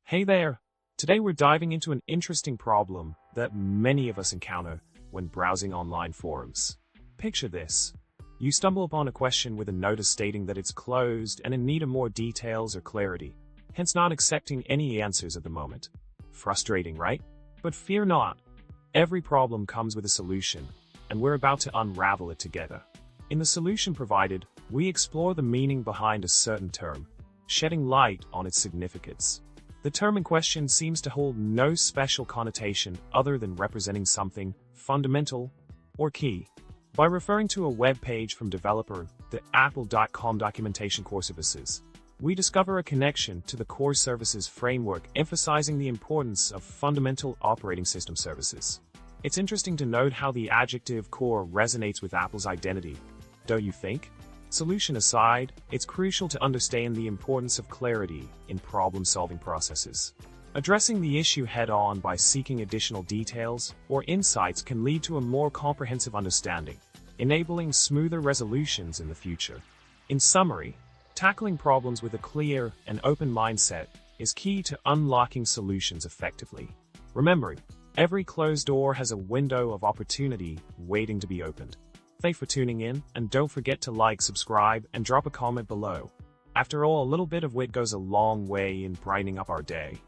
Hey there! Today we're diving into an interesting problem that many of us encounter when browsing online forums. Picture this. You stumble upon a question with a notice stating that it's closed and in need of more details or clarity, hence not accepting any answers at the moment. Frustrating, right? But fear not. Every problem comes with a solution, and we're about to unravel it together. In the solution provided, we explore the meaning behind a certain term, shedding light on its significance. The term in question seems to hold no special connotation other than representing something fundamental or key. By referring to a web page from developer, the apple.com documentation core services, we discover a connection to the core services framework emphasizing the importance of fundamental operating system services. It's interesting to note how the adjective core resonates with Apple's identity, don't you think? Solution aside, it's crucial to understand the importance of clarity in problem-solving processes. Addressing the issue head-on by seeking additional details or insights can lead to a more comprehensive understanding, enabling smoother resolutions in the future. In summary, tackling problems with a clear and open mindset is key to unlocking solutions effectively. Remembering, every closed door has a window of opportunity waiting to be opened. Thanks for tuning in, and don't forget to like, subscribe, and drop a comment below. After all, a little bit of wit goes a long way in brightening up our day.